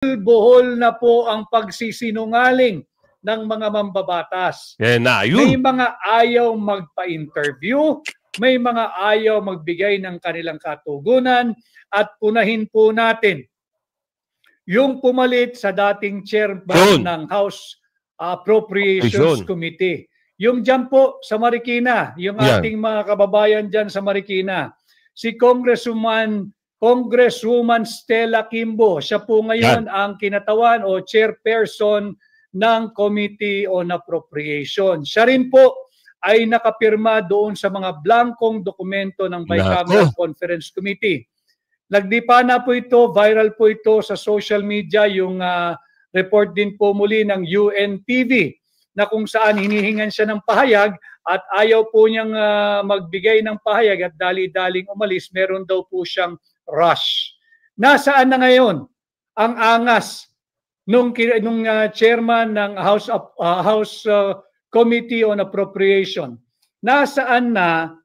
buhol na po ang pagsisinungaling ng mga mambabatas. May mga ayaw magpa-interview, may mga ayaw magbigay ng kanilang katugunan, at punahin po natin yung pumalit sa dating chairman ng House Appropriations Committee. Yung dyan po sa Marikina, yung ating mga kababayan dyan sa Marikina, si Congresswoman Stella Kimbo, siya po ngayon ang kinatawan o chairperson ng Committee on Appropriation. Siya rin po ay nakapirma doon sa mga blankong dokumento ng Bicameral Conference Committee. Nagdipa na po ito, viral po ito sa social media, yung report din po muli ng UNTV na kung saan hinihingan siya ng pahayag at ayaw po niyang magbigay ng pahayag at dali-daling umalis, meron daw po siyang rush. Nasaan na ngayon ang angas nung chairman ng House Committee on Appropriation? Nasaan na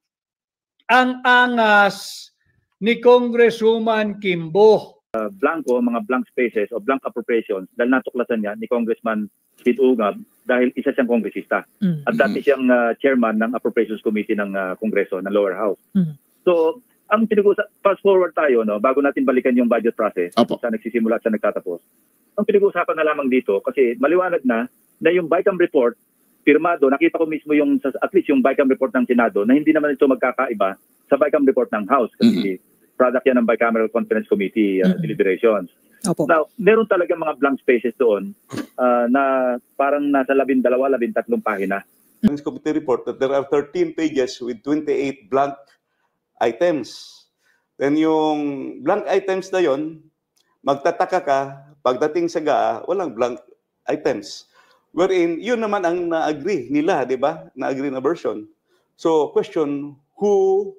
ang angas ni Congresswoman Kimbo? Mga blank spaces o blank appropriations dahil natuklasan niya ni Congressman Pete Ugab dahil isa siyang kongresista. At dati siyang chairman ng Appropriations Committee ng Kongreso, ng Lower House. So, ang fast forward tayo, no, bago natin balikan yung budget process, sa nagsisimula at sa nagtatapos. Ang pinag-uusapan na lamang dito, kasi maliwanag na yung BICAM report, pirmado, nakita ko mismo yung, at least yung BICAM report ng Senado, na hindi naman ito magkakaiba sa BICAM report ng House, kasi product yan ng Bicameral Conference Committee deliberations. Now, meron talaga mga blank spaces doon na parang nasa 12-13 pahina. Committee report that there are 13 pages with 28 blank items. Then yung blank items na yon, magtataka ka, pagdating sa GAA, walang blank items. Wherein, yun naman ang na-agree nila, di ba? Na-agree na version. So, question, who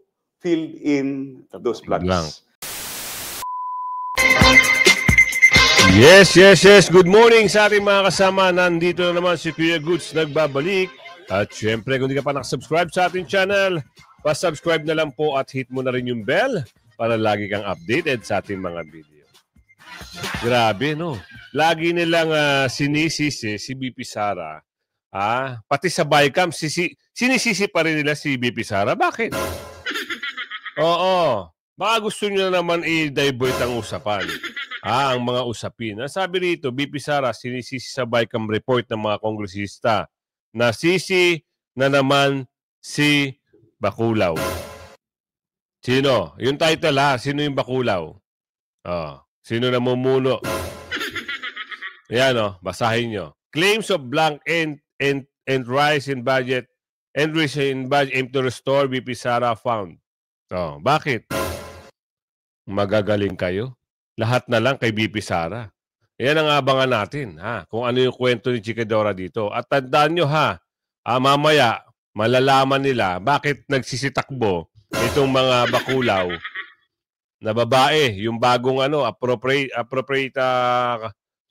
filled in those blanks? Yes. Good morning sa ating mga kasama. Nandito na naman si Kuya Goods nagbabalik. At syempre, kung di ka pa nakasubscribe sa ating channel, pa-subscribe na lang po at hit mo na rin yung bell para lagi kang updated sa ating mga video. Grabe, no? Lagi nilang sinisisi si BP Sara. Pati sa BICAM, sinisisi pa rin nila si BP Sara. Bakit? Oo. Baka gusto nyo naman i-divert ang usapan. Ang mga usapin. Sabi rito, BP Sara sinisisi sa BICAM report ng mga kongresista na sisi na naman si Baculaw. Sino? Yung title sino yung Baculaw? Sino namumuno? Ayan basahin nyo. Claims of blank and rise in budget aim to restore BP Sara found. Bakit? Magagaling kayo? Lahat na lang kay BP Sara. Yan ang abangan natin, kung ano yung kwento ni Chikadora dito. At tandaan nyo mamaya, malalaman nila bakit nagsisitakbo itong mga Baculaw na babae, yung bagong appropriate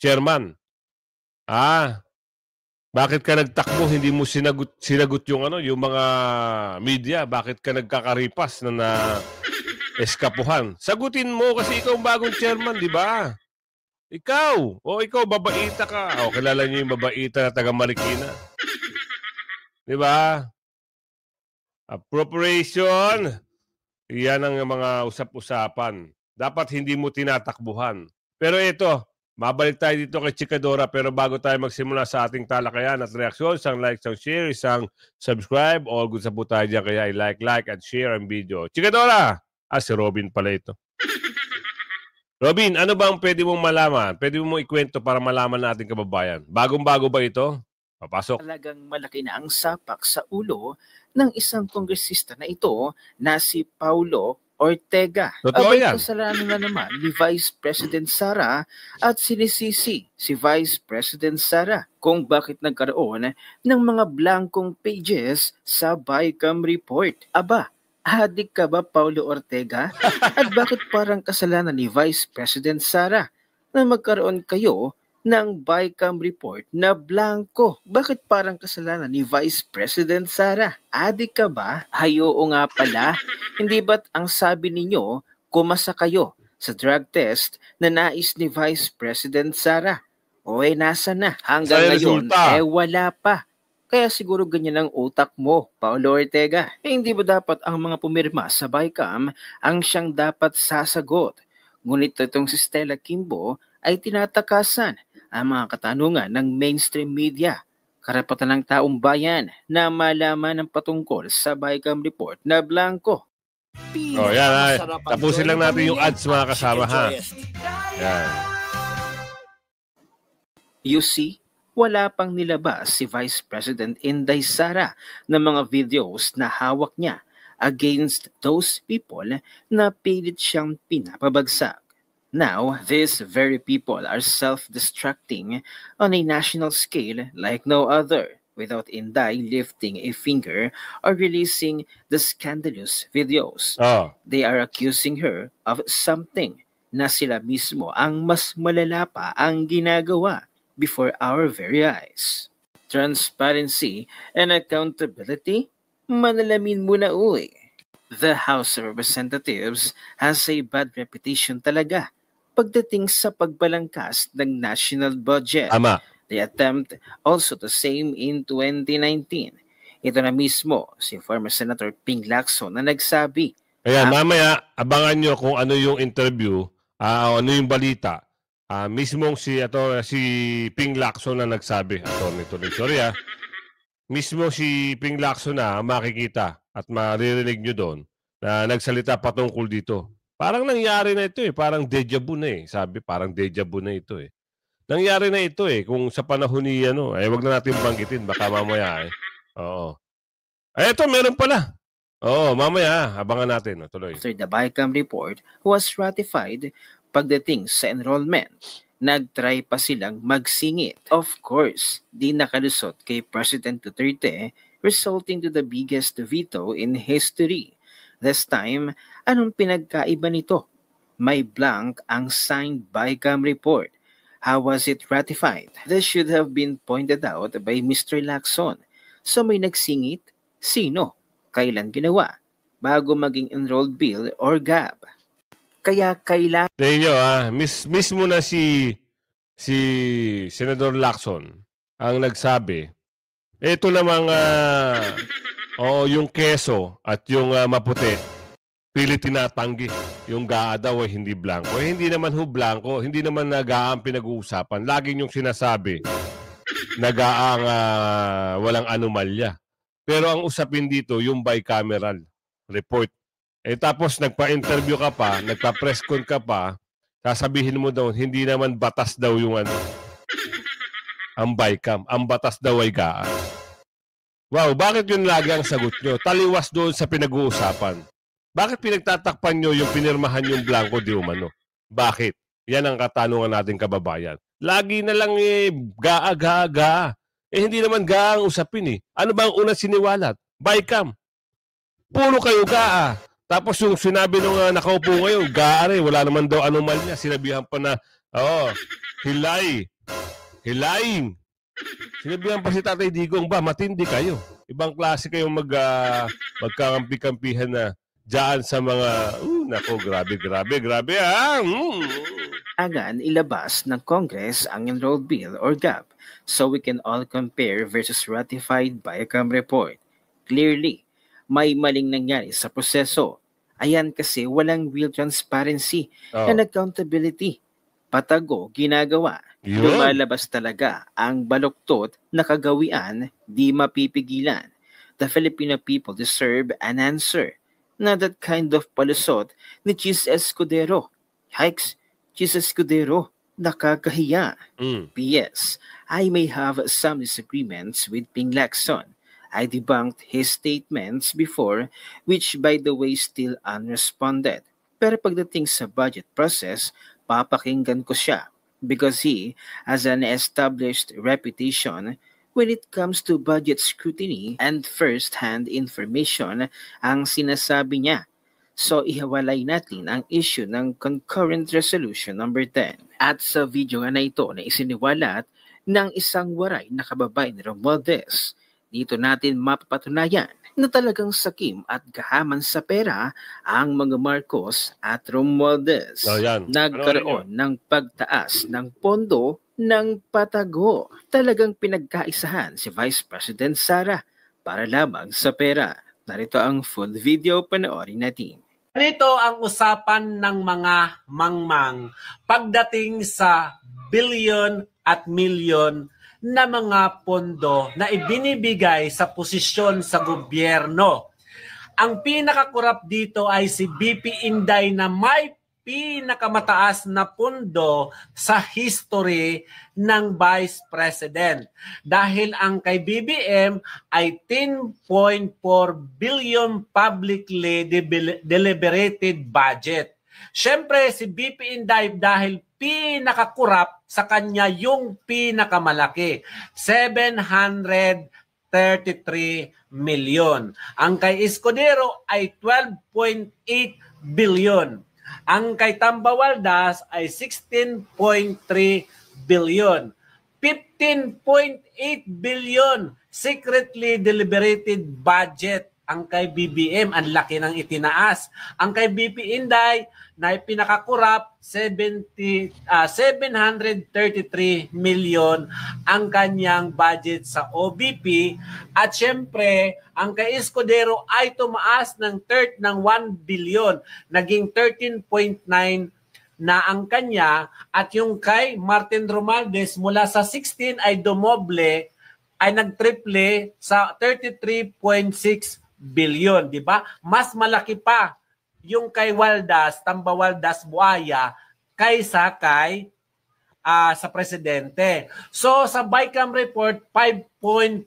chairman. Bakit ka nagtakbo, hindi mo sinagot yung yung mga media? Bakit ka nagkakaripas na eskapuhan? Sagutin mo kasi ikaw ang bagong chairman, di ba? Ikaw babaita ka. Kilala niyo yung babaita na taga Marikina. Di ba? Appropriation. Yan ang mga usap-usapan. Dapat hindi mo tinatakbuhan. Pero ito, mabalik tayo dito kay Chikadora. Pero bago tayo magsimula sa ating talakayan at reaksyon, isang like, isang share, isang subscribe. All good sa po tayo dyan. Kaya i-like at share ang video. Chikadora! Si Robin pala ito. Robin, ano ba ang pwede mong malaman? Pwede mong ikwento para malaman natin kababayan. Bagong-bago ba ito? Papasok. Talagang malaki na ang sapak sa ulo ng isang kongresista na ito na si Paulo Ortega. Totoo yan. Kasalanan na naman ni Vice President Sara at sinisisi si Vice President Sara kung bakit nagkaroon ng mga blankong pages sa BICAM report. Adik ka ba, Paulo Ortega? At bakit parang kasalanan ni Vice President Sara na magkaroon kayo ng BICAM report na blanco? Bakit parang kasalanan ni Vice President Sara? Adik ka ba? Oo nga pala. Hindi ba't ang sabi ninyo, kumasa kayo sa drug test na nais ni Vice President Sara. O nasa na? Hanggang ngayon, wala pa. Kaya siguro ganyan ang utak mo, Paulo Ortega. Hindi ba dapat ang mga pumirma sa BICAM ang siyang dapat sasagot? Ngunit itong si Stella Kimbo ay tinatakasan ang mga katanungan ng mainstream media. Karapatan ng taong bayan na malaman ang patungkol sa BICAM report na blanco. Yan. Tapusin lang natin yung ads, mga kasama, ha? Yan. You see, wala pang nilabas si Vice President Inday Sara ng mga videos na hawak niya against those people na pilit siyang pinapabagsak. Now, these very people are self-destructing on a national scale like no other, without Inday lifting a finger or releasing the scandalous videos. They are accusing her of something na sila mismo ang mas malala pa ang ginagawa before our very eyes. Transparency and accountability? Manalamin muna uwi. The House of Representatives has a bad reputation talaga pagdating sa pagbalangkas ng national budget. Tama. They attempt also the same in 2019. Ito na mismo si former Senator Ping Lacson na nagsabi. Kaya mamaya, abangan nyo kung ano yung interview, ano yung balita. Mismong si Ping Lacson na nagsabi. Mismo si Ping Lacson na makikita at maririnig nyo doon na nagsalita patungkol dito. Parang nangyari na ito parang deja vu na Sabi, parang deja vu na ito Nangyari na ito kung sa panahon ni wag na natin banggitin, baka mamaya Oo. Ito, meron pala. Oo, mamaya, abangan natin. Tuloy. After the BICAM report was ratified, pagdating sa enrollment, nagtry pa silang magsingit. Of course, di nakalusot kay President Duterte, resulting to the biggest veto in history. This time, anong pinagkaiba nito? May blank ang signed BICAM report. How was it ratified? This should have been pointed out by Mr. Lacson. So may nagsingit? Sino? Kailan ginawa? Bago maging enrolled bill or GAB. Kaya kailangan... Mismo na si Senador Lacson ang nagsabi. Ito namang yung keso at yung maputi. Pilit tinatanggi. Yung GAA daw hindi blanco. Hindi naman blanco. Hindi naman GAA ang pinag-uusapan. Laging yung sinasabi na GAA ang walang anomalya. Pero ang usapin dito, yung bicameral report. Tapos nagpa-interview ka pa, nagpa-press con ka pa, sasabihin mo daw, hindi naman batas daw yung ang BICAM. Ang batas daw ay GAA. Wow, bakit yun lagi ang sagot nyo? Taliwas doon sa pinag-uusapan. Bakit pinagtatakpan nyo yung pinirmahan yung blanco di umano? Bakit? Yan ang katanungan natin, kababayan. Lagi na lang GAA. Hindi naman GAA ang usapin Ano ba ang unang siniwalat? BICAM. Puro kayo GAA. Tapos yung sinabi nung nakaupo ngayon, GAA rin. Wala naman daw anomalya. Sinabihan pa na, hilaing. Sinabihan pa si Tatay Digong ba, matindi kayo. Ibang klase kayong magkakampi-kampihan na dyan sa mga, grabe. Agan ilabas ng Congress ang enrolled bill or GAB so we can all compare versus ratified BICAM report. Clearly, may maling nangyari sa proseso. Ayan kasi walang real transparency and accountability. Patago ginagawa. Lumalabas talaga ang baluktot na kagawian di mapipigilan. The Filipino people deserve an answer. Na that kind of palusot ni Chis Escudero. Hikes, Chis Escudero, nakakahiya. P.S. I may have some disagreements with Ping Lacson. I debunked his statements before, which by the way still unresponded. Pero pagdating sa budget process, papakinggan ko siya because he has an established reputation when it comes to budget scrutiny and first-hand information ang sinasabi niya. So ihiwalay natin ang issue ng Concurrent Resolution number 10. At sa video na ito na isiniwalat ng isang waray na kababayan ni Romualdez, Dito natin mapapatunayan na talagang sakim at gahaman sa pera ang mga Marcos at Romualdez. Nagkaroon ng pagtaas ng pondo ng patago. Talagang pinagkaisahan si Vice President Sara para lamang sa pera. Narito ang full video, panoorin natin. Ganito ang usapan ng mga mangmang pagdating sa billion at milyon na mga pondo na ibinibigay sa posisyon sa gobyerno. Ang pinakakurap dito ay si BP Inday na may pinakamataas na pondo sa history ng Vice President. Dahil ang kay BBM ay 10.4 billion publicly deliberated budget. Siyempre si BP Inday dahil pinakakurap sa kanya yung pinakamalaki, 733 million. Ang kay Escudero ay 12.8 billion. Ang kay Tambawaldas ay 16.3 billion. 15.8 billion secretly deliberated budget ang kay BBM. Ang laki ng itinaas. Ang kay BP Inday na pinakakurap 733 million ang kanyang budget sa OBP. At syempre, ang kay Escudero ay tumaas ng 1 billion. Naging 13.9 na ang kanya. At yung kay Martin Romualdez mula sa 16 ay dumoble, ay nagtriple sa 33.6 billion. Diba? Mas malaki pa yung kay Waldas, Tambawaldas Buaya kaysa kay sa presidente. So sa BICAM report, 5.4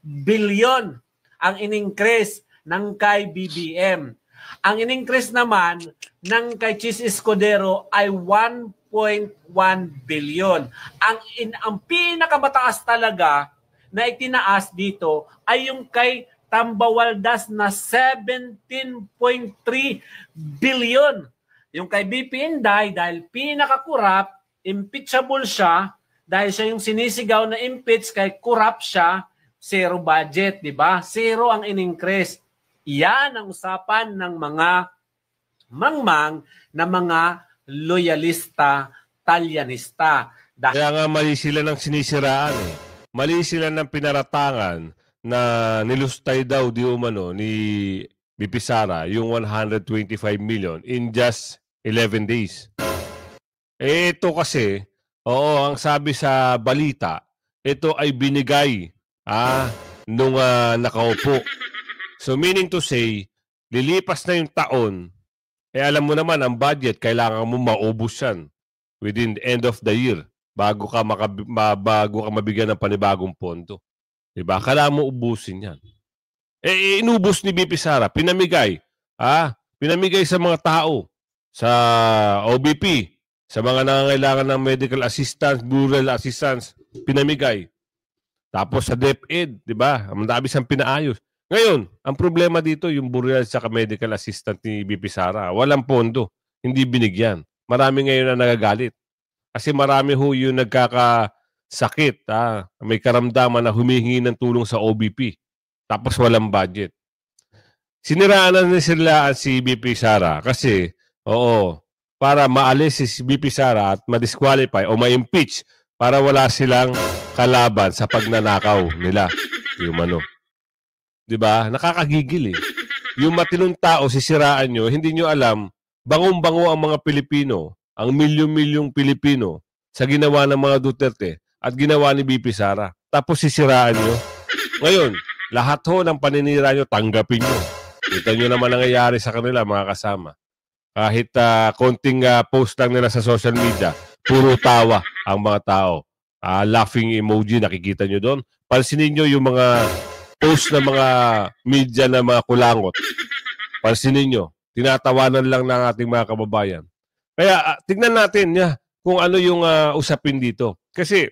billion ang in-increase ng kay BBM. Ang in-increase naman ng kay Chis Escudero ay 1.1 billion. Ang pinakamataas talaga na itinaas dito ay yung kay Tambawaldas na 17.3 billion. Yung kay BP Inday, dahil pinakakurap, impeachable siya, dahil siya yung sinisigaw na impeach, kay kurap siya, zero budget, di ba? Zero ang in-increase. Yan ang usapan ng mga mangmang na mga loyalista, talyanista. Kaya nga mali sila ng sinisiraan eh. Mali sila ng pinaratangan na nilustay daw di umano ni BP Sara yung 125 million in just 11 days. Eh ito kasi, ang sabi sa balita, ito ay binigay nung nakaupo. So meaning to say, lilipas na yung taon, alam mo naman ang budget, kailangan mo maubos yan within the end of the year bago ka mabigyan ng panibagong pondo. Diba? Kailangan mo ubusin yan. Inubos ni BP Sara, pinamigay. Pinamigay sa mga tao, sa OBP, sa mga nangangailangan ng medical assistance, rural assistance, pinamigay. Tapos sa DepEd, diba? Ang dami siyang pinaayos. Ngayon, ang problema dito, yung rural sa medical assistant ni BP Sara, walang pondo, hindi binigyan. Marami ngayon na nagagalit. Kasi marami yung nagkakasakit, may karamdaman na humihingi ng tulong sa OBP. Tapos walang budget. Siniraan na sila si BP Sara kasi, para maalis si BP Sara at ma-disqualify o ma-impeach para wala silang kalaban sa pagnanakaw nila. Yung diba? Nakakagigil eh. Yung matinong tao, sisiraan nyo, hindi nyo alam, bangong-bango ang mga Pilipino, ang milyong-milyong Pilipino sa ginawa ng mga Duterte at ginawa ni BP Sara. Tapos sisiraan nyo. Ngayon, lahat ng paninira nyo, tanggapin nyo. Kita nyo naman nangyayari sa kanila, mga kasama. Kahit konting post lang nila sa social media, puro tawa ang mga tao. Laughing emoji, nakikita nyo doon. Pansinin nyo yung mga post ng mga media na mga kulangot. Pansinin nyo, tinatawanan lang ng ating mga kababayan. Kaya tignan natin kung ano yung usapin dito. Kasi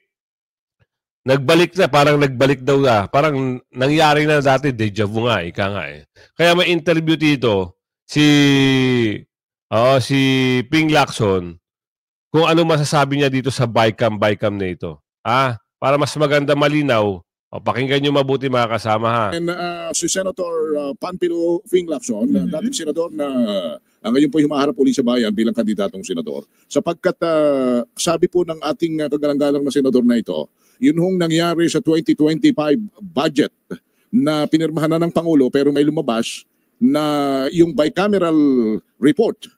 nagbalik na, parang nagbalik daw na. Parang nangyari na dati, deja vu nga, ika nga eh. Kaya may interview dito si Ping Lacson kung ano masasabi niya dito sa BICAM na ito. Para mas maganda malinaw, O, pakinggan nyo mabuti mga kasama ha. And si Senator Panfilo Fing Lacson, dating senador na ngayon po humaharap ulit sa bayan bilang kandidatong senador. Sapagkat sabi po ng ating kagalang-galang na senador na ito, yun hong nangyari sa 2025 budget na pinirmahan na ng Pangulo pero may lumabas na yung bicameral report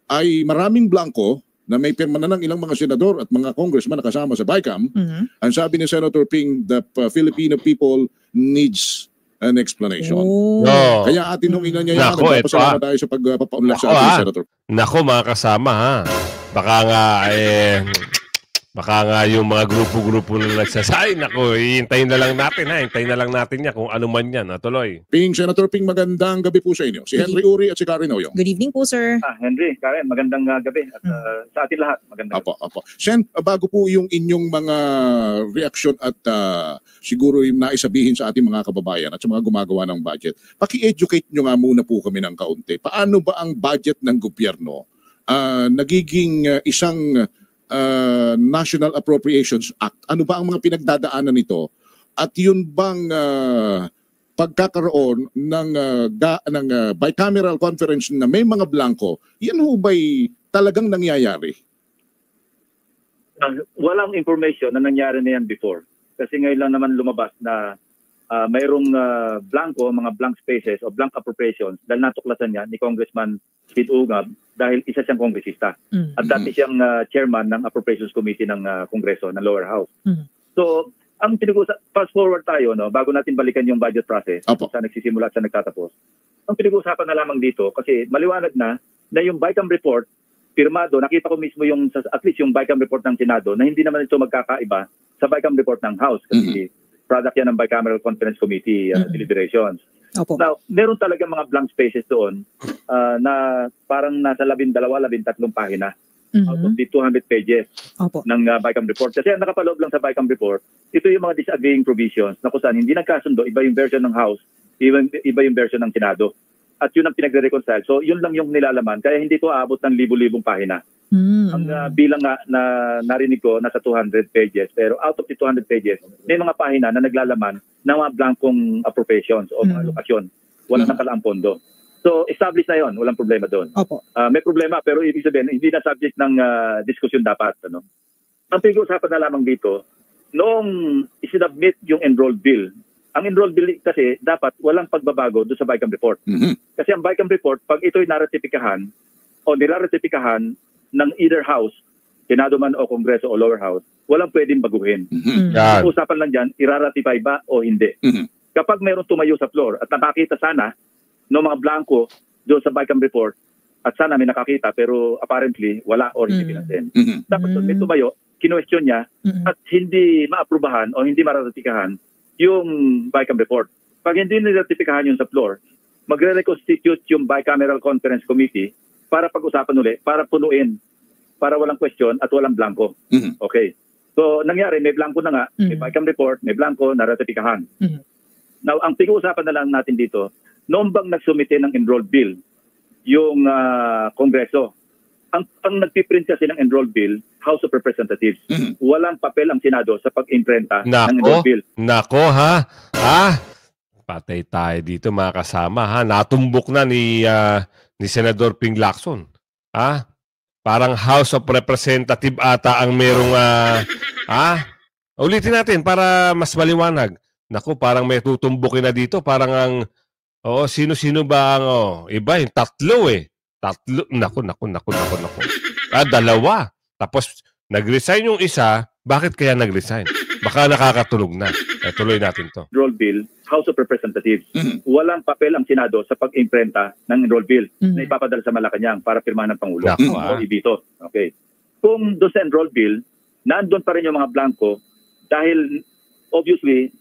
ay maraming blanco na may pirma na ng ilang mga senador at mga congressman na kasama sa BICAM. Ang sabi ni Senator Ping, the Filipino people needs an explanation. No. Kaya atin nung inanyayahan, nagpapasalamat tayo sa pagpapaunlak sa ating Senator. Nako mga kasama ha. Baka nga yung mga grupo-grupo na nagsasay. Nako, hihintayin na lang natin ha. Hintayin na lang natin yan kung ano man yan. Tuloy. Ping, Senator Ping, magandang gabi po sa inyo. Si Henry Uri at si Karen Oyong. Good evening po, sir. Henry, Karen, magandang gabi. At sa atin lahat, magandang gabi. Apo. Sen, bago po yung inyong mga reaksyon at siguro yung naisabihin sa ating mga kababayan at sa mga gumagawa ng budget, paki-educate nyo nga muna po kami ng kaunti. Paano ba ang budget ng gobyerno nagiging isang National Appropriations Act? Ano ba ang mga pinagdadaanan nito? At yun bang pagkakaroon ng bicameral conference na may mga blanco, yan ho ba'y talagang nangyayari? Walang information na nangyari na yan before. Kasi ngayon lang naman lumabas na mayroong blanco, mga blank spaces o blank appropriations dahil natuklasan niya ni Congressman Pete Ugab dahil isa siyang kongresista. At dati siyang chairman ng Appropriations Committee ng Kongreso, ng lower house. So, ang fast forward tayo, no, bago natin balikan yung budget process, sa nagsisimula at sa nagtatapos. Ang pinag-uusapan na lamang dito, kasi maliwanag na yung BICAM report, pirmado, nakita ko mismo yung, at least yung BICAM report ng Senado, na hindi naman ito magkakaiba sa BICAM report ng House. Kasi product yan ng Bicameral Conference Committee deliberations. Now, meron talaga mga blank spaces doon na parang nasa 12-13 pahina out of the 200 pages ng BICAM report. Kasi ang nakapaloob lang sa BICAM report, ito yung mga disagreeing provisions na kung saan hindi nagkasundo, iba yung version ng House, iba yung version ng Senado. At yun ang pinagre-reconcile. So yun lang yung nilalaman. Kaya hindi ito aabot ng libu-libong pahina. Ang bilang nga na narinig ko, nasa 200 pages. Pero out of the 200 pages, may mga pahina na naglalaman ng mga blankong appropriations o mga lokasyon. Wala nakalaang pondo. So established na yun. Walang problema doon. May problema pero ibig sabihin, hindi na subject ng diskusyon dapat. Ano? Ang pinag-uusapan na lamang dito, noong isinabmit yung enrolled bill, ang enrolled bill kasi dapat walang pagbabago doon sa BICAM report. Kasi ang BICAM report, pag ito'y naratipikahan o nilaratipikahan ng either house, Senado man o Kongreso o lower house, walang pwedeng baguhin. Ang usapan lang dyan, iraratify ba o hindi. Kapag mayroong tumayo sa floor at nakakita sana ng mga blanco doon sa BICAM report at sana may nakakita pero apparently wala or hindi pinasin. Dapat may tumayo, kinwestiyon niya at hindi maaprubahan o hindi mararatikahan yung BICAM report. Pag hindi nilaratipikahan yun sa floor, magre-reconstitute yung Bicameral Conference Committee para pag-usapan ulit, para punuin, para walang question at walang blanco. Okay. So, nangyari, may blanco na nga, may BICAM report, may blanco, naratipikahan. Now, ang pag-uusapan na lang natin dito, noong bang nagsumite ng enrolled bill, yung Kongreso, ang nagpiprint kasi ng enrolled bill, House of Representatives. Walang papel ang Senado sa pag-imprenta ng enrolled bill. Nako, ha? Patay tayo dito mga kasama, ha? Natumbok na ni Senador Ping Lacson. Parang House of Representative ata ang merong ulitin natin para mas maliwanag. Naku, parang may tutumbukin na dito. Parang ang sino-sino ba ang iba? Yung tatlo Tatlo. Naku. Dalawa. Tapos nag-resign yung isa. Bakit kaya nag-resign? Baka nakakatulog na. Tuloy natin to. Enroll bill, House of Representatives. Walang papel ang Senado sa pag-imprenta ng enroll bill na ipapadala sa Malacanang para pirmahan ng Pangulo o ibito. Okay. Kung doon sa enroll bill, nandun pa rin yung mga blanco dahil obviously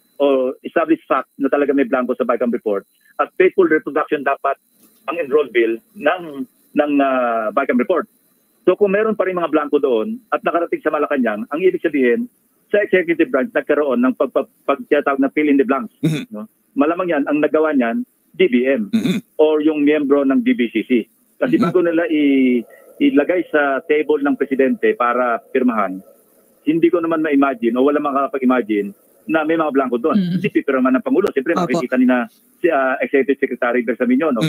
established fact na talaga may blanco sa BICAM report at faithful reproduction dapat ang enroll bill ng BICAM report. So kung meron pa rin mga blanco doon at nakarating sa Malacanang, ang ibig sabihin, sa executive branch nagkaroon ng pagtiyatawag na fill in the blanks. No? Malamang yan, ang nagawa niyan, DBM or yung miyembro ng DBCC. Kasi bago nila ilagay sa table ng presidente para pirmahan, hindi ko naman ma-imagine o wala makakapag-imagine na may mga blanco doon. Si pipirma ng Pangulo. Siyempre, makikita nila si Executive Secretary Bersaminyon o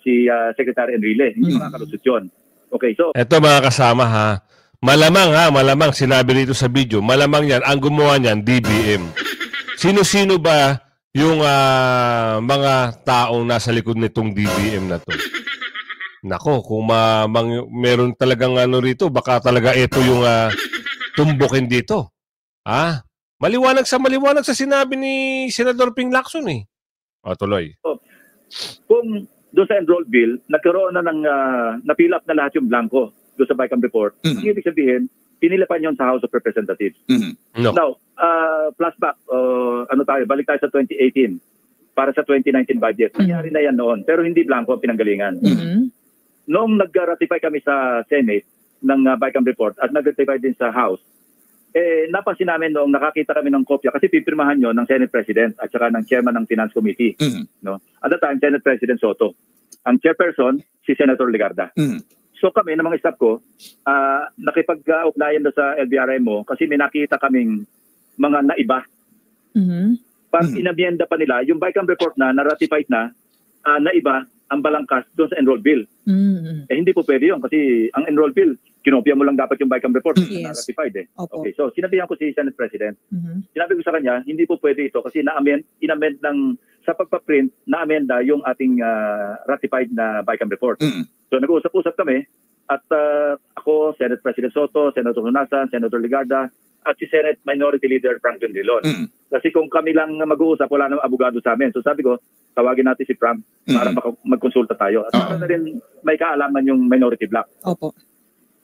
si Secretary Enrile. Hindi makakalusot yun. Okay, so... Ito mga kasama ha. Malamang sinabi rito sa video, malamang yan, ang gumawa niyan, DBM. Sino-sino ba yung mga taong nasa likod nitong DBM na to? Nako, kung meron talagang ano rito, baka talaga ito yung tumbukin dito. Maliwanag sa sinabi ni Senador Ping Lacson eh. Tuloy. Kung doon sa enrolled bill, nagkaroon na ng na-fill up na lahat yung blanco doon sa BICAM report. Ang ibig sabihin, pinilipan yun sa House of Representatives. No. Now, flashback, balik tayo sa 2018 para sa 2019 budget. Nangyari na yan noon, pero hindi blanco ang pinanggalingan. Noong nag-ratify kami sa Senate ng BICAM report at nag-ratify din sa House, napansin namin noong nakakita kami ng kopya kasi pipirmahan yun ng Senate President at saka ng Chairman ng Finance Committee. No? At the time, Senate President Soto. Ang chairperson, si Senator Legarda. So kami, ng mga staff ko, nakipag-ugnayan sa LBRMO kasi may nakita kaming mga naiba. Pag inabienda pa nila, yung BICAM report na ratified na, naiba ang balangkas doon sa enrolled bill. Hindi po pwede yun kasi ang enrolled bill, kinopya mo lang dapat yung BICAM report na ratified eh. Okay, so sinabihan ko si Senate President, sinabi ko sa kanya, hindi po pwede ito kasi inamend ng, sa pagpaprint, na-amenda yung ating ratified na BICAM report. So nag-uusap-usap kami at ako, Senate President Soto, Senator Honasan, Senator Legarda, at si Senate Minority Leader Franklin Drilon. Kasi kung kami lang mag-uusap, wala namang abogado sa amin. So sabi ko, tawagin natin si Frank para magkonsulta tayo. At para na rin may kaalaman yung minority bloc. Opo.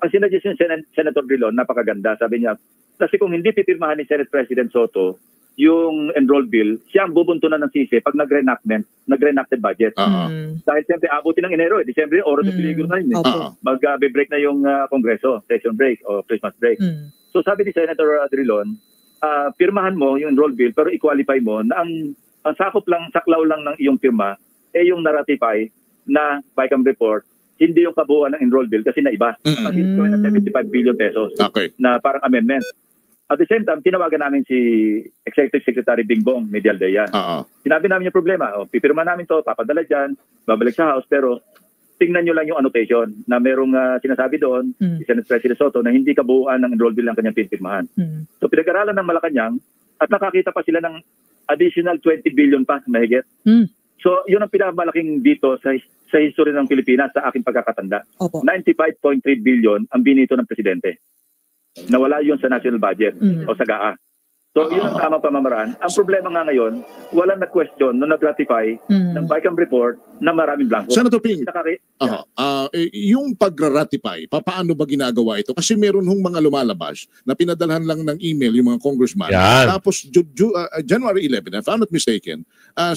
Ang sinadjust yung Senator Drilon, napakaganda. Sabi niya, kasi kung hindi pipirmahan ni Senate President Soto yung enrolled bill, siya ang bubuntunan ng sisi pag nag-reenacted budget. Dahil siyempre, abutin ng Enero, December, oras ng peligro na yun. Mag-break na yung Kongreso, session break o Christmas break. So sabi ni Senator Drilon, pirmahan mo yung enrolled bill pero i-qualify mo na ang saklaw lang ng iyong pirma yung na-ratify na BICAM report, hindi yung kabuuan ng enrolled bill kasi naiba. Kasi ito na 75 billion pesos na parang amendment. At the same time, tinawagan namin si Executive Secretary Bingbong Medialdea. Sinabi namin yung problema, pipirma namin to, papadala dyan, babalik sa House, pero tingnan nyo lang yung annotation na merong sinasabi doon, si Senate President Soto, na hindi kabuuan ng enrolled bill ang kanyang pinipirmahan. So pinag-aralan ng Malacanang at nakakita pa sila ng additional 20 billion pa mahigit. So yun ang pinakamalaking dito sa history ng Pilipinas sa aking pagkakatanda. 95.3 billion ang binito ng Presidente. Nawala yun sa national budget o sa GAA. So yun ang tamang pamamaraan. Ang problema nga ngayon, walang na-question nung nag-ratify ng BICAM report na maraming blanco. Senator Ping, yung pag-ratify, paano ba ginagawa ito? Kasi meron hong mga lumalabas na pinadalhan lang ng email yung mga congressman. Tapos January 11, if I'm not mistaken,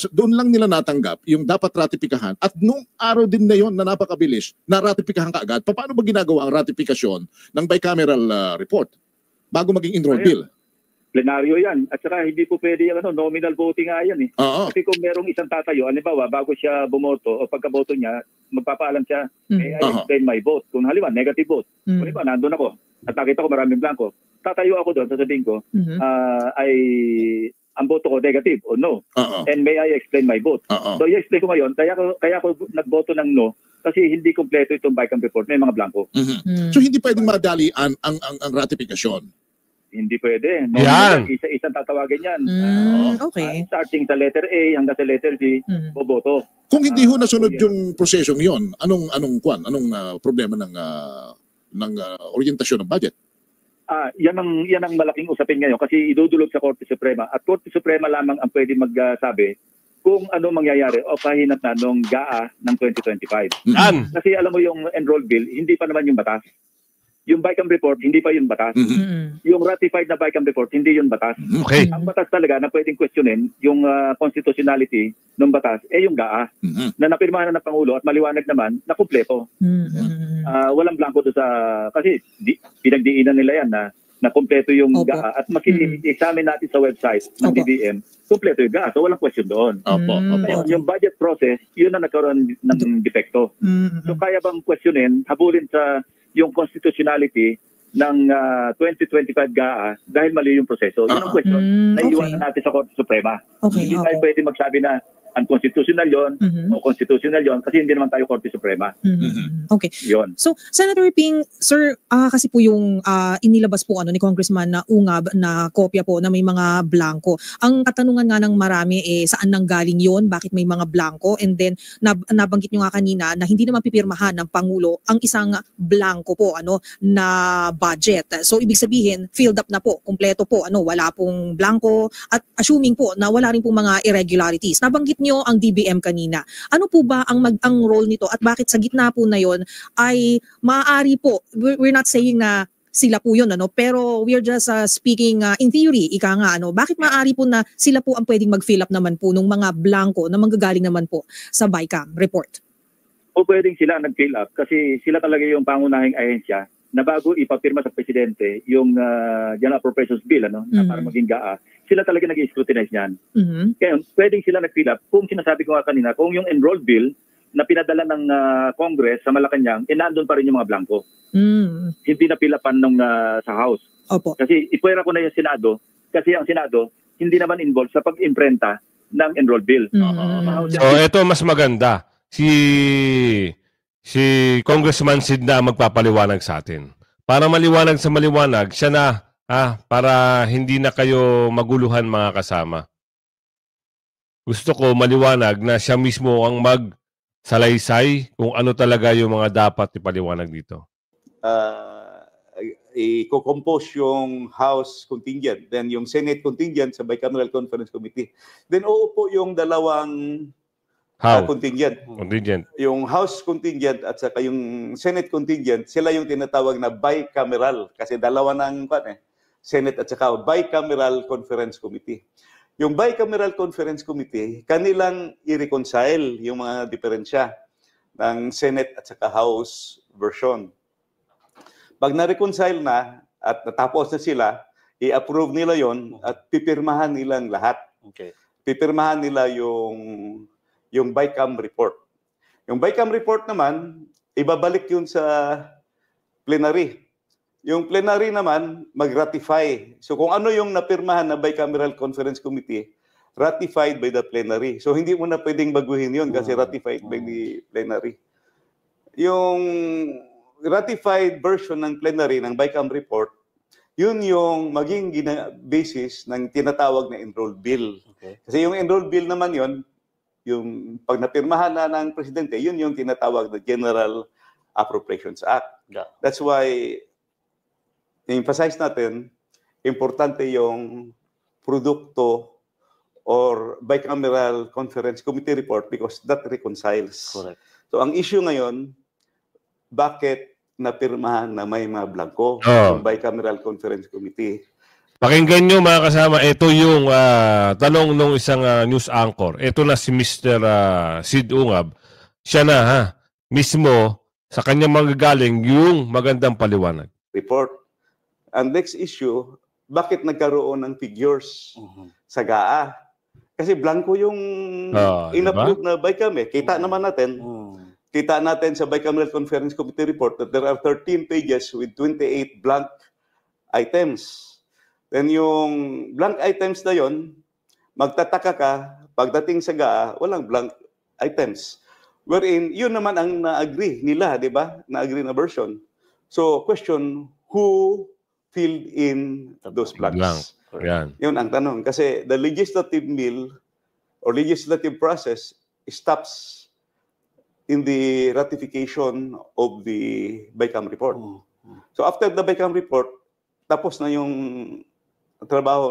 doon lang nila natanggap yung dapat ratifikahan. At nung araw din na yun na napakabilis, na-ratifikahan ka agad. Paano ba ginagawa ang ratifikasyon ng bicameral report bago maging enrolled bill? Plenaryo yan. At saka hindi po pwede yung nominal voting nga yan eh. Kasi kung merong isang tatayo, halimbawa, bago siya bumoto o pagkaboto niya, magpapaalam siya, I explain my vote. Kung halimbawa, negative vote. Kung halimbawa, nandun ako at nakita ko maraming blanco, tatayo ako doon, sasabihin ko, ang boto ko negative o no. And may I explain my vote. So i-explain ko ngayon, kaya ko nagboto ng no, kasi hindi kompleto itong BICAM report, may mga blanco. So hindi pwedeng madalian ang ratifikasyon? Hindi pwede. Isa-isang tatawagin yan. Starting sa letter A hanggang sa letter D, boboto. Kung hindi ho nasunod yung prosesong yon, anong problema ng orientasyon ng budget? Yan ang malaking usapin ngayon kasi idudulog sa Korte Suprema. At Korte Suprema lamang ang pwede magsabi kung ano mangyayari o kahinat na nung GAA ng 2025. Kasi alam mo yung enrolled bill, hindi pa naman yung batas. Yung BICAM report, hindi pa yun batas. Yung ratified na BICAM report, hindi yun batas. Ang batas talaga na pwedeng questionin, yung constitutionality ng batas, yung GAA, na napirmahan na ng Pangulo at maliwanag naman na kumpleto. Walang blanco doon sa, kasi pinagdiinan nila yan na kumpleto yung GAA at maki-examine natin sa website ng DBM, kumpleto yung GAA. So walang question doon. Yung budget process, yun na nagkaroon ng depekto. So kaya bang questionin, habulin sa yung constitutionality ng 2025 GAA dahil mali yung proseso. Yun ang question na iiwanan natin sa Korte Suprema. Hindi tayo pwede magsabi na unconstitutional yon o constitutional yon kasi hindi naman tayo Korte Suprema. Okay. Yun. So, Senator Ping, sir, kasi po yung inilabas po ni Congressman na Ungab na kopya po na may mga blanco. Ang katanungan nga ng marami saan nanggaling yon, bakit may mga blanco, and then nabanggit nyo nga kanina na hindi naman pipirmahan ng Pangulo ang isang blanco po na budget. So, ibig sabihin, filled up na po, kumpleto po, wala pong blanco, at assuming po na wala rin pong mga irregularities. Nabanggit nyo ang DBM kanina. Ano po ba ang role nito at bakit sa gitna po na yon ay maaari po, we're not saying na sila po yun, pero we're just speaking in theory, ika nga, bakit maaari po na sila po ang pwedeng mag-fill up naman po ng mga blanco na manggagaling naman po sa BICAM report? O pwedeng sila nag-fill up kasi sila talaga yung pangunahing ahensya na bago ipapirma sa Presidente yung General Appropriations Bill na para maging GAA, sila talaga nag-scrutinize niyan. Kaya pwedeng sila nag-fill up kung sinasabi ko nga kanina, kung yung enrolled bill na pinadala ng Congress sa Malacanang, nandun pa rin yung mga blanco. Hindi na pilapan nung sa House. Opo. Kasi ipwera ko na yung Senado, kasi ang Senado hindi naman involved sa pag-imprenta ng enrolled bill. So ito mas maganda. Si Congressman Sid na magpapaliwanag sa atin. Para maliwanag sa maliwanag, siya na para hindi na kayo maguluhan mga kasama. Gusto ko maliwanag na siya mismo ang magsalaysay kung ano talaga yung mga dapat ipaliwanag dito. I-compose yung House contingent, then yung Senate contingent sa Bicameral Conference Committee. Then uupo yung dalawang contingent. Yung House contingent at saka yung Senate contingent, sila yung tinatawag na bicameral kasi dalawa ng Senate at saka Bicameral Conference Committee. Yung Bicameral Conference Committee, kanilang i-reconcile yung mga diferensya ng Senate at saka House version. Pag na-reconcile na at natapos na sila, i-approve nila yon at pipirmahan nilang lahat. Okay. Pipirmahan nila yung BICAM report. Yung BICAM report naman, ibabalik yun sa plenary. Yung plenary naman, mag-ratify. So kung ano yung napirmahan na Bicameral Conference Committee, ratified by the plenary. So hindi mo na pwedeng baguhin yun kasi ratified by the plenary. Yung ratified version ng plenary ng BICAM report, yun yung maging basis ng tinatawag na enrolled bill. Okay. Kasi yung enrolled bill naman yun, yung pag napirmahan na ng Presidente, yun yung tinatawag na General Appropriations Act. Yeah. That's why i-emphasize natin, importante yung produkto or Bicameral Conference Committee report because that reconciles. Correct. So ang issue ngayon, bakit napirmahan na may mga blanco yung Bicameral Conference Committee? Pakinggan nyo mga kasama, ito yung tanong ng isang news anchor. Ito na si Mr. Sid Ungab. Siya na mismo sa kanyang magagaling yung magandang paliwanag. Report. And next issue, bakit nagkaroon ng figures sa GAA? Kasi blanco yung in-approve na BICAM Kita naman natin. Kita natin sa Bicameral Conference Committee report that there are 13 pages with 28 blank items. Then yung blank items na yon, magtataka ka, pagdating sa GAA, walang blank items. Wherein, yun naman ang na-agree nila, di ba? Na-agree na version. So, question, who filled in those blanks? Yan. Yun ang tanong. Kasi the legislative mill or legislative process stops in the ratification of the BICAM report. So, after the BICAM report, tapos na yung trabaho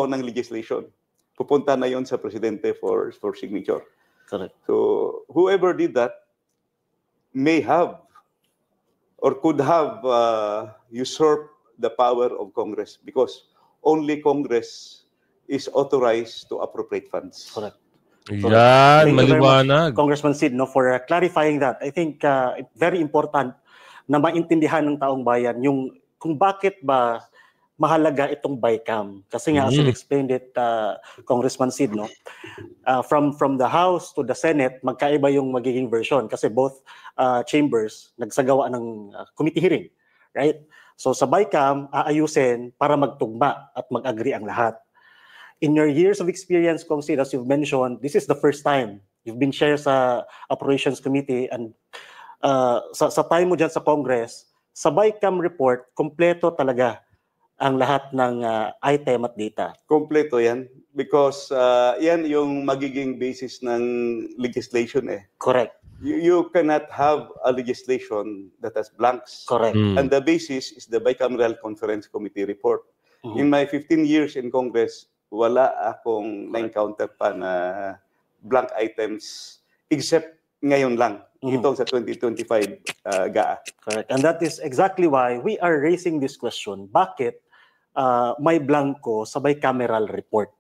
ng legislation. Pupunta na yon sa Presidente for signature. Correct. So, whoever did that may have or could have usurped the power of Congress because only Congress is authorized to appropriate funds. Correct. Yan, maliwanag. Congressman Sid, for clarifying that, I think very important na maintindihan ng taong bayan yung kung bakit ba mahalaga itong BICAM. Kasi nga, as you explained it, Congressman Sid, no? From the House to the Senate, magkaiba yung magiging version kasi both chambers nagsagawa ng committee hearing, right? So sa BICAM, aayusin para magtugma at mag-agree ang lahat. In your years of experience, Kong Sid, as you've mentioned, this is the first time you've been chair sa Operations Committee and sa time mo dyan sa Congress, sa BICAM report, kompleto talaga ang lahat ng item at data. Kompleto yan because yan yung magiging basis ng legislation eh. Correct. You cannot have a legislation that has blanks. Correct. And the basis is the Bicameral Conference Committee report. In my 15 years in Congress, wala akong na-encounter pa na blank items except ngayon lang. Itong sa 2025 GAA. Correct. And that is exactly why we are raising this question. Bakit may blanco sa bicameral report?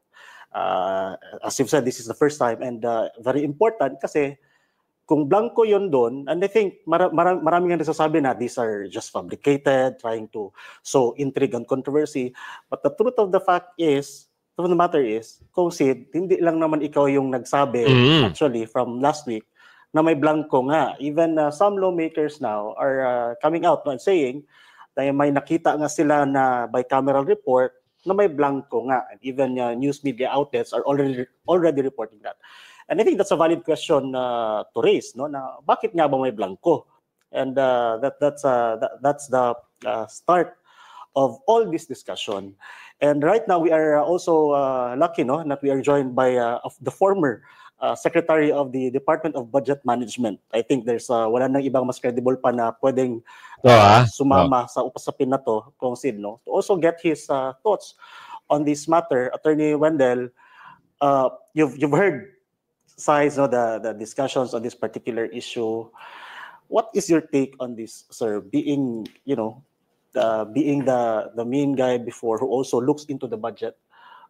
As you've said, this is the first time and very important kasi kung blanco yon doon, and I think maraming nga nasasabi na these are just fabricated, trying to sow intrigue and controversy. But the truth of the matter is, Kong Sid, hindi lang naman ikaw yung nagsabi, actually, from last week, na may blanco nga. Even some lawmakers now are coming out and saying na may nakita nga sila na bicameral report na may blanco nga. And even news media outlets are already reporting that. And I think that's a valid question to raise, no? Na bakit nga ba may blanco? And that's the start of all this discussion. And right now we are also lucky, no, that we are joined by the former Secretary of the Department of Budget Management. I think there's wala nang ibang mas credible pa na pwedeng sumama sa usapin na to, Kong Sid, no? To also get his thoughts on this matter. Attorney Wendell, you've heard sides, no, the discussions on this particular issue. What is your take on this, sir? Being, being the main guy before who also looks into the budget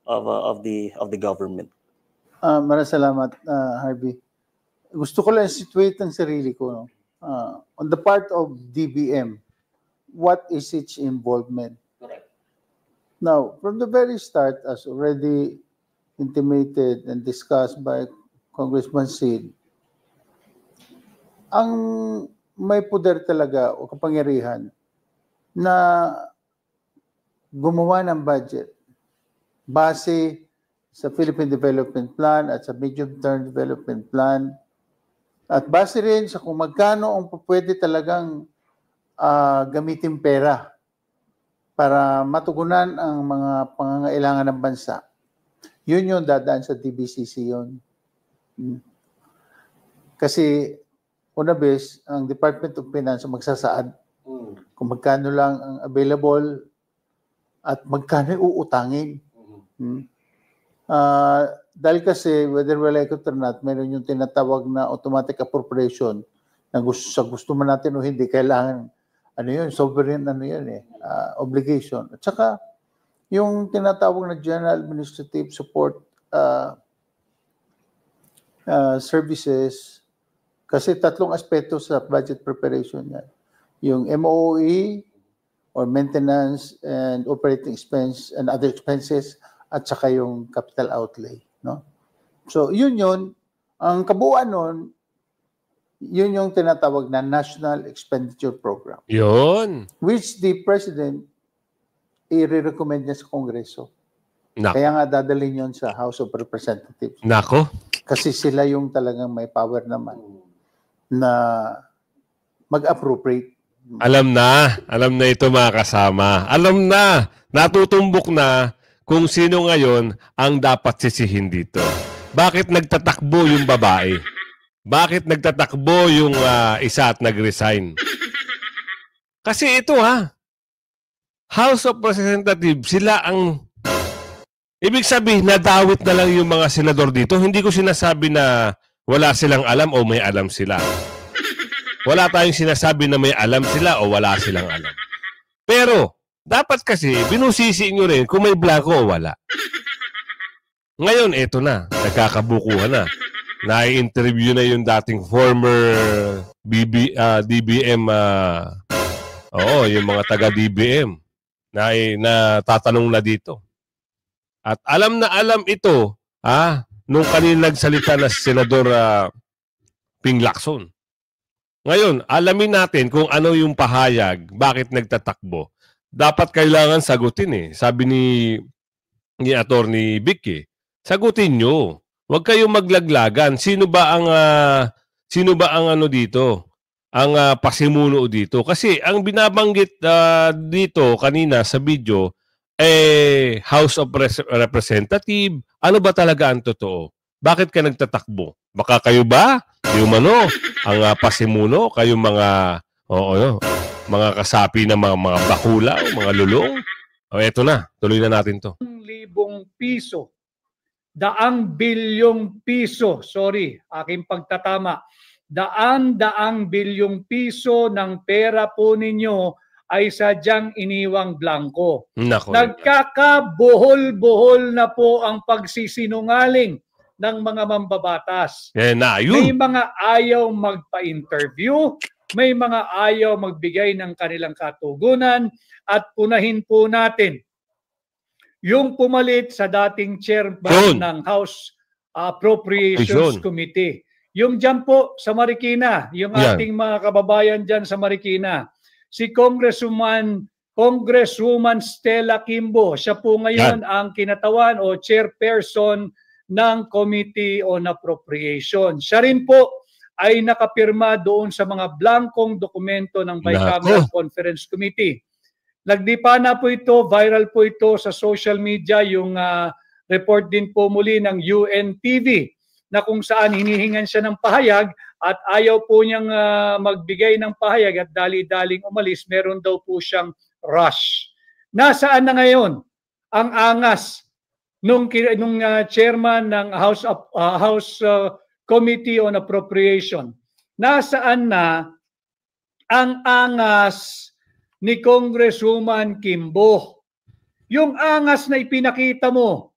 of the government. Maraming salamat, Harvey. Gusto ko lang situate ang sarili ko. No? On the part of DBM, what is its involvement? Correct. Now, from the very start, as already intimated and discussed by Congressman Sid, ang may poder talaga o kapangyarihan na gumawa ng budget base sa Philippine Development Plan at sa Medium-Term Development Plan at base rin sa kung magkano ang pwede talagang gamitin pera para matugunan ang mga pangangailangan ng bansa. Yun yung dadaan sa DBCC yun. Kasi una bes, ang Department of Finance magsasaad kung magkano lang ang available at magkano uutangin. Dahil kasi, whether we like it or not, meron yung tinatawag na automatic appropriation na gusto man natin o hindi, kailangan, sovereign, obligation. At saka, yung tinatawag na General Administrative Support Services, kasi tatlong aspeto sa budget preparation yan. Yung MOE, or maintenance and operating expense and other expenses, at saka yung capital outlay, no? So, yun. Ang kabuuan nun, yun yung tinatawag na National Expenditure Program. Yun. Which the President i-recommend niya sa Kongreso. Nako. Kaya nga dadalhin yun sa House of Representatives. Nako. Kasi sila yung talagang may power naman na mag-appropriate. Alam na ito mga kasama. Alam na, natutumbok na kung sino ngayon ang dapat sisihin dito. Bakit nagtatakbo yung babae? Bakit nagtatakbo yung isa at nag-resign? Kasi ito House of Representatives, sila ang ibig sabihin, nadawit na lang yung mga senador dito. Hindi ko sinasabi na wala silang alam o may alam sila. Wala tayong sinasabi na may alam sila o wala silang alam. Pero, dapat kasi, binusisi nyo rin kung may blanco o wala. Ngayon, eto na. Nagkakabukuhan na. Na-interview na yung dating former DBM, yung mga taga-DBM. na tatanong na dito. At alam na alam ito, nung kanina nagsalita na si Senador Ping Lacson. Ngayon, alamin natin kung ano yung pahayag, bakit nagtatakbo. Dapat kailangan sagutin eh. Sabi ni Attorney Vic sagutin nyo. Huwag kayong maglaglagan. Sino ba ang ano dito? Ang pasimuno dito. Kasi ang binabanggit dito kanina sa video House of Representative. Ano ba talaga ang totoo? Bakit ka nagtatakbo? Baka kayo ba? Yung ang pasimuno, kayong mga kasapi ng mga bakula o mga lulong. Eto na, tuloy na natin to. 1,000 piso. 100 bilyong piso. Sorry, aking pagtatama. 100 bilyong piso ng pera po ninyo ay sadyang iniwang blanco. Nagkakabuhol-buhol na po ang pagsisinungaling ng mga mambabatas. May mga ayaw magpa-interview, may mga ayaw magbigay ng kanilang katugunan, at punahin po natin yung pumalit sa dating chairman ng House Appropriations Committee. Yung dyan po sa Marikina, yung ating mga kababayan dyan sa Marikina, si Congresswoman Stella Kimbo, siya po ngayon ang kinatawan o chairperson ng Committee on Appropriation. Siya rin po ay nakapirma doon sa mga blankong dokumento ng Bicameral Conference Committee. Nagdipa na po ito, viral po ito sa social media, yung report din po muli ng UNTV na kung saan hinihingan siya ng pahayag at ayaw po niyang magbigay ng pahayag at dali-daling umalis, meron daw po siyang rush. Nasaan na ngayon ang angas nung chairman ng House Committee on Appropriation? Nasaan na ang angas ni Congresswoman Kimbo? Yung angas na ipinakita mo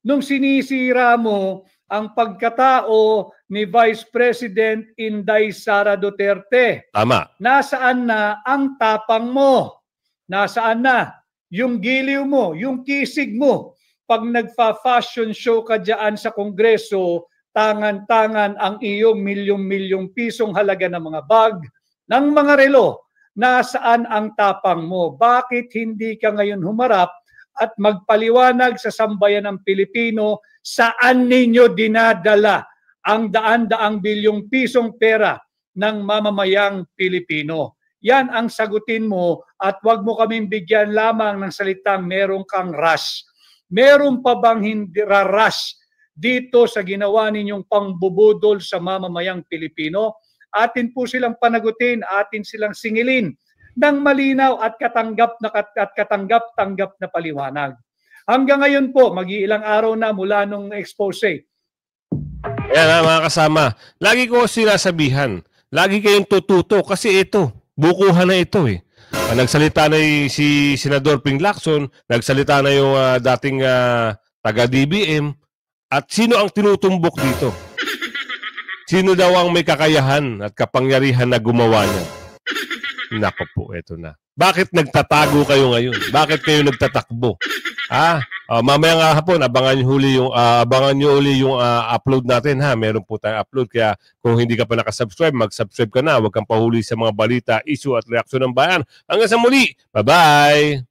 nung sinisira mo ang pagkatao ni Vice President Inday Sara Duterte. Tama. Nasaan na ang tapang mo? Nasaan na yung giliw mo, yung kisig mo? Pag nagfa-fashion show ka dyan sa Kongreso, tangan-tangan ang iyong milyong-milyong pisong halaga ng mga bag, ng mga relo. Nasaan ang tapang mo? Bakit hindi ka ngayon humarap at magpaliwanag sa sambayan ng Pilipino saan ninyo dinadala ang daan-daang bilyong pisong pera ng mamamayang Pilipino? Yan ang sagutin mo at wag mo kaming bigyan lamang ng salitang meron kang rush. Meron pa bang hindi rush dito sa ginawa ninyong pangbubudol sa mamamayang Pilipino? Atin po silang panagutin, atin silang singilin ng malinaw at katanggap-tanggap na paliwanag. Hanggang ngayon po, mag-iilang araw na mula nung expose. Ayan mga kasama, lagi ko sinasabihan, lagi kayong tututo kasi ito, bukuhan na ito eh. Nagsalita na si Senador Ping Lacson, nagsalita na yung dating taga-DBM, at sino ang tinutumbok dito? Sino daw ang may kakayahan at kapangyarihan na gumawa niya? Nako po, eto na. Bakit nagtatago kayo ngayon? Bakit kayo nagtatakbo? Mamaya nga hapon, abangan nyo uli yung upload natin ha. Meron po tayong upload, kaya kung hindi ka pa nakasubscribe, mag-subscribe ka na. Huwag kang pahuli sa mga balita, issue at reaksyon ng bayan. Hanggang sa muli, bye-bye!